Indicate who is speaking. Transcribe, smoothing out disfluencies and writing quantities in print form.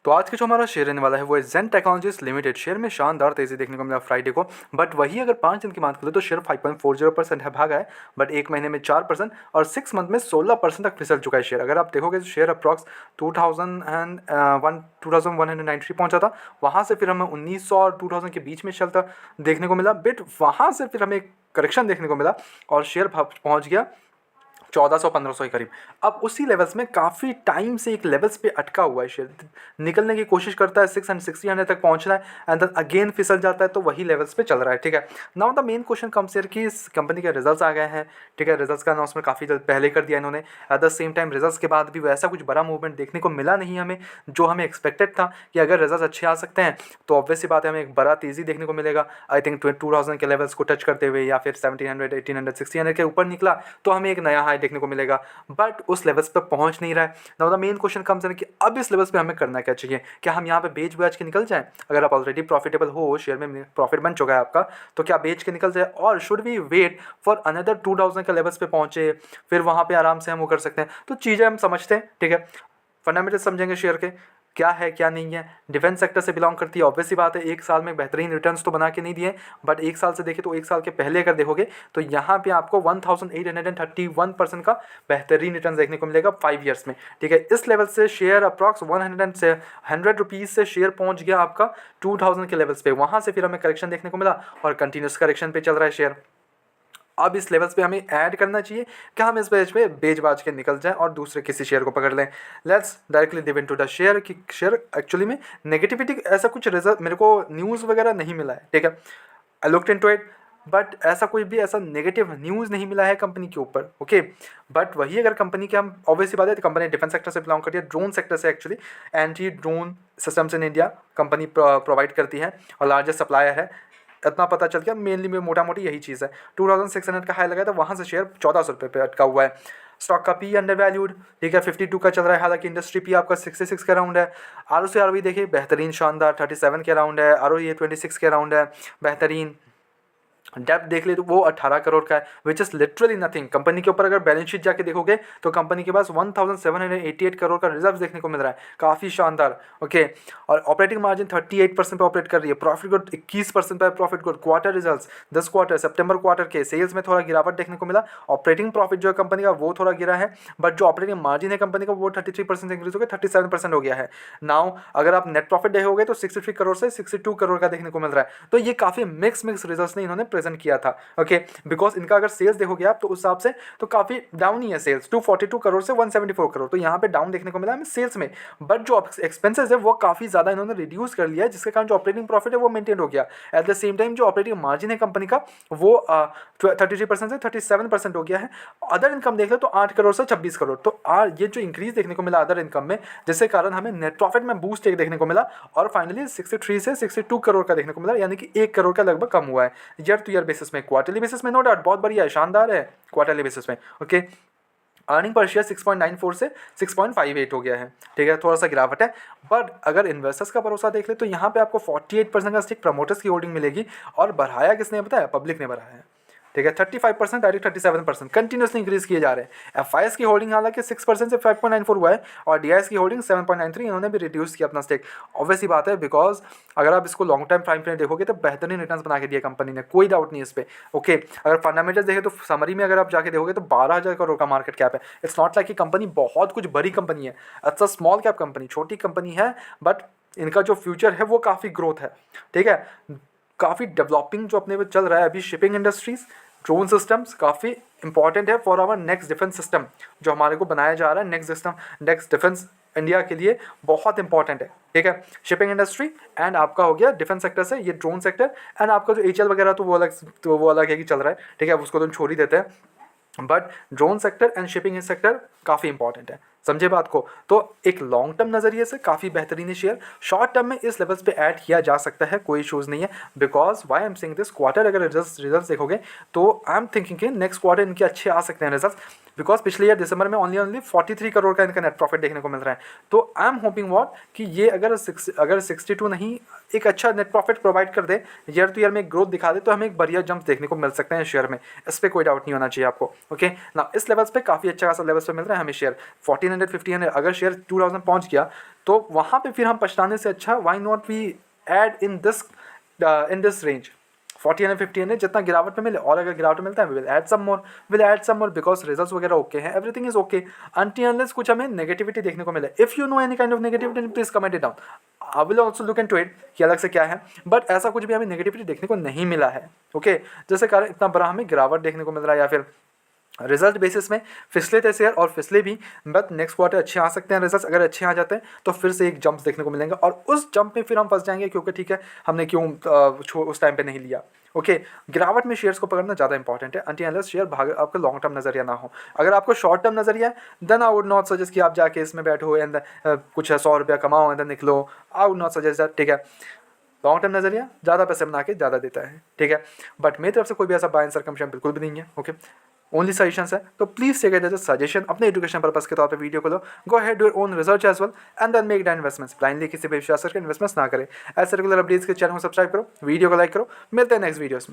Speaker 1: तो आज का जो हमारा शेयर रहने वाला है वो है जेन टेक्नोलॉजीज लिमिटेड। शेयर में शानदार तेजी देखने को मिला फ्राइडे को, बट वही अगर 5 दिन की बात करें तो शेयर 5.40% है भागा है, बट एक महीने में 4% और 6 मंथ में 16% तक फिसल चुका है शेयर। अगर आप देखोगे तो शेयर अप्रॉक्स 2193 पहुंचा था, वहाँ से फिर हमें 1900 और 2000 के बीच में चलता देखने को मिला, बट वहाँ से फिर हमें करेक्शन देखने को मिला और शेयर पहुँच गया 1400-1500 के करीब। अब उसी लेवल्स में काफ़ी टाइम से एक लेवल्स पे अटका हुआ है शेयर, निकलने की कोशिश करता है, 660 तक पहुंचना है एंड देन अगेन फिसल जाता है, तो वही लेवल्स पे चल रहा है। ठीक है, now the main question comes here कि इस कंपनी के रिजल्ट्स आ गए हैं। ठीक है, रिजल्ट्स का अनाउंसमेंट काफ़ी जल्द पहले कर दिया इन्होंने। At the same time results के बाद भी वैसा कुछ बड़ा मूवमेंट देखने को मिला नहीं हमें, जो हमें एक्सपेक्टेड था कि अगर रिजल्ट्स अच्छे आ सकते हैं तो ऑब्वियस सी बात है हमें एक बड़ा तेज़ी देखने को मिलेगा। आई थिंक 2000 के लेवल्स को टच करते हुए या फिर 1700, 1800, 1600 के ऊपर निकला तो हमें एक नया हाई देखने को मिलेगा, बट उस लेवल्स पे पहुंच नहीं रहा है। Now the main question comes in कि अब इस लेवल्स पे हमें करना क्या चाहिए। क्या हम यहाँ पे बेच बेच के निकल जाएं? अगर आप ऑलरेडी प्रॉफिटेबल हो, शेयर में प्रॉफिट बन चुका है आपका, तो क्या बेच के निकल जाए, और should we wait for another 2000 के लेवल्स पे पहुंचे फिर वहाँ पे आराम से हम वो कर सकते हैं? तो चीज़ें हम समझते हैं। ठीक है, फंडामेंटल समझेंगे शेयर के क्या है क्या नहीं है। डिफेंस सेक्टर से बिलोंग करती है, ऑब्वियस सी बात है एक साल में बेहतरीन रिटर्न्स तो बना के नहीं दिए, बट एक साल से देखें तो एक साल के पहले अगर देखोगे तो यहाँ पे आपको 1831% का बेहतरीन रिटर्न देखने को मिलेगा 5 ईयर्स में। ठीक है, इस लेवल से शेयर अप्रॉक्स 100 रुपीज़ से शेयर पहुँच गया आपका 2000 के लेवल्स पे, वहाँ से फिर हमें करेक्शन देखने को मिला और कंटिन्यूस करेक्शन पे चल रहा है शेयर। अब इस लेवल्स पे हमें ऐड करना चाहिए, क्या हम इस पेज पे बेच बाज के निकल जाएं और दूसरे किसी शेयर को पकड़ लें? Let's directly div into the share कि शेयर एक्चुअली में नेगेटिविटी ऐसा कुछ रिजल्ट मेरे को न्यूज़ वगैरह नहीं मिला है। ठीक है, I looked into it, but ऐसा कोई भी ऐसा नेगेटिव न्यूज़ नहीं मिला है कंपनी के ऊपर। ओके, बट वही अगर कंपनी के हम ऑब्वियसली बात है, तो कंपनी डिफेंस सेक्टर से बिलोंग करती है, ड्रोन सेक्टर से actually anti drone systems in India company provide करती है और लार्जेस्ट सप्लायर है। इतना पता चल गया, मेनली में मोटा मोटी यही चीज़ है। 2600 का हाई लगा था, वहाँ से शेयर 1400 रुपये पे अटका हुआ है। स्टॉक का पी अंडर वैल्यूड, ठीक है, 52 का चल रहा है, हालांकि इंडस्ट्री पी आपका 66 के अराउंड है। R O C R V देखिए बेहतरीन शानदार 37 के अराउंड है, आर ओ ए 26 के अराउंड है, बेहतरीन। डेप्थ देख ले तो वो 18 करोड़ का है, which is literally nothing. Company के ऊपर अगर बैलेंस शीट जाके देखोगे तो कंपनी के पास 1788 करोड़ का रिजर्व देखने को मिल रहा है, काफ़ी शानदार। ओके, और ऑपरेटिंग मार्जिन 38% पे ऑपरेट कर रही है, प्रॉफिट ग्रोथ 21% पे profit growth. Quarter results 10 quarter सितंबर क्वार्टर के सेल्स में थोड़ा गिरावट देखने को मिला, ऑपरेटिंग प्रॉफिट जो है कंपनी का वो थोड़ा गिरा है, बट जो ऑपरेटिंग मार्जिन है कंपनी का वो 33% इंक्रीज हो गया, 37% हो गया है। नाउ अगर आप नेट प्रॉफिट देखोगे तो 63 करोड़ से 62 करोड़ का देखने को मिल रहा है, तो ये काफ़ी मिक्स रिजल्ट्स ने इन्होंने प्रेजेंट किया था। ओके, बिकॉज इनका अगर सेल्स देखोगे आप तो उस हिसाब से तो काफ़ी डाउन ही है सेल्स, 242 करोड़ से 174 करोड़, तो यहाँ पे डाउन देखने को मिला हमें सेल्स में, बट जो एक्सपेंसेस है वो काफ़ी ज़्यादा इन्होंने रिड्यूस कर लिया है, जिसके कारण जो ऑपरेटिंग प्रॉफिट है वो मेंटेन हो गया। एट द सेम टाइम जो ऑपरेटिंग मार्जिन है कंपनी का वो 33% से 37% हो गया है। अदर इनकम देख लो तो 8 करोड़ से 26 करोड़, तो ये जो इंक्रीज देखने को मिला अदर इनकम में, जिसके कारण हमें नेट प्रॉफिट में बूस्ट एक देखने को मिला और फाइनली 63 से 62 करोड़ का देखने को मिला, यानी कि 1 करोड़ का लगभग कम हुआ है ईयर टू ईयर बेसिस में। क्वार्टरली बेसिस में नो डाउट बहुत बढ़िया है, शानदार है क्वार्टरली बेसिस में। ओके, अर्निंग पर शेयर 6.94 से 6.58 हो गया है। ठीक है, थोड़ा सा गिरावट है, बट अगर इन्वेस्टर्स का भरोसा देख ले तो यहाँ पे आपको 48% का स्टिक प्रमोटर्स की होल्डिंग मिलेगी, और बढ़ाया किसने बताया? पब्लिक ने बढ़ाया है। ठीक है, 35% डायरेक्ट 37% कंटिन्यूसली इंक्रीज किए जा रहे हैं। एफआईएस की होल्डिंग हालांकि 6% से 5.94 हुआ है, और डीआईएस की होल्डिंग 7.93, इन्होंने भी रिड्यूस किया अपना स्टेक। ऑब्वियसली बात है, बिकॉज अगर आप इसको लॉन्ग टाइम टाइम फ्रेम देखोगे तो बेहतरीन रिटर्न्स बना के दिया कंपनी ने, कोई डाउट नहीं इस पर। ओके, अगर फंडामेंटल्स देखें तो समरी में अगर आप जाके देखोगे तो 12,000 करोड़ का मार्केट कैप है। इट्स नॉट लाइक कि कंपनी बहुत कुछ बड़ी कंपनी है, अच्छा स्मॉल कैप कंपनी, छोटी कंपनी है, बट इनका जो फ्यूचर है वो काफ़ी ग्रोथ है। ठीक है, काफ़ी डेवलपिंग जो अपने में चल रहा है अभी, शिपिंग इंडस्ट्रीज, ड्रोन सिस्टम्स काफ़ी इंपॉर्टेंट है for our next defence system जो हमारे को बनाया जा रहा है। नेक्स्ट डिफेंस इंडिया के लिए बहुत इंपॉर्टेंट है। ठीक है, शिपिंग इंडस्ट्री एंड आपका हो गया डिफेंस सेक्टर से ये ड्रोन सेक्टर, एंड आपका जो एचएल वगैरह तो वो अलग है कि चल रहा है। ठीक है, उसको तो छोड़ ही देते हैं, but drone sector and shipping sector काफ़ी इंपॉर्टेंट है, समझे बात को। तो एक लॉन्ग टर्म नज़रिए से काफ़ी बेहतरीन है शेयर, शॉर्ट टर्म में इस लेवल्स पे ऐड किया जा सकता है, कोई इशूज़ नहीं है। Because why I am saying this, quarter अगर रिजल्ट्स देखोगे तो आई एम थिंकिंग कि नेक्स्ट क्वार्टर इनके अच्छे आ सकते हैं रिजल्ट्स, बिकॉज पिछले ईयर दिसंबर में ओनली 43 करोड़ का इनका नेट प्रॉफिट देखने को मिल रहा है। तो आई एम होपिंग वॉट कि ये अगर 62 नहीं एक अच्छा नेट प्रॉफिट प्रोवाइड कर दे, ईयर टू ईयर में ग्रोथ दिखा दे, तो हमें एक बढ़िया जंप देखने को मिल सकते हैं शेयर में, इस पर कोई डाउट नहीं होना चाहिए आपको। ओके ना, इस लेवल्स पे काफ़ी अच्छा खासा लेवल्स पे मिल रहा है हमें शेयर 1400 1500। अगर शेयर 2000 पहुंच गया तो वहाँ पे फिर हम पछताने से अच्छा why not we add in this range 40 and 50 and जितना गिरावट में मिले, और अगर गिरावट में मिलता है will add some more because results वगैरह ओके हैं, everything is okay until unless कुछ हमें नेगेटिविटी देखने को मिले. If you know any kind of negativity please comment it down, I will also look into it कि अलग से क्या है. बट ऐसा कुछ भी हमें नेगेटिविटी देखने को नहीं मिला है. ओके जैसे कारण इतना बड़ा हमें गिरावट देखने को मिल रहा है या फिर रिजल्ट बेसिस में फिसले थे शेयर और फिसले भी, बट नेक्स्ट क्वार्टर अच्छे आ सकते हैं रिजल्ट्स. अगर अच्छे आ जाते हैं तो फिर से एक जंप देखने को मिलेंगे और उस जंप में फिर हम फंस जाएंगे क्योंकि ठीक है हमने क्यों उस टाइम पे नहीं लिया. ओके गिरावट में शेयर्स को पकड़ना ज़्यादा इंपॉर्टेंट है अनटिल अनलेस शेयर भाग आपका लॉन्ग टर्म नजरिया ना हो. अगर आपको शॉर्ट टर्म नजरिया है then I would not suggest कि आप जाके इसमें बैठो एंड कुछ 100 रुपया कमाओ एंड निकलो. आई वुड नॉट सजेस्ट दैट. ठीक है लॉन्ग टर्म नजरिया ज़्यादा पैसे बना के ज़्यादा देता है. ठीक है बट मेरी तरफ से कोई भी ऐसा बाय एंड सर्कमस्टेंस बिल्कुल भी नहीं है. ओके ओनली सजेशंस है, तो please take it as a suggestion. अपने एजुकेशन पर्पस के तौर पे वीडियो को लो, go ahead do your own research as well and then make the investments. Blindly किसी पे विश्वास करके इन्वेस्टमेंट्स ना करें. ऐसे रेगुलर अपडेट्स के चैनल को सब्सक्राइब करो, वीडियो को लाइक करो. मिलते हैं नेक्स्ट वीडियोस में.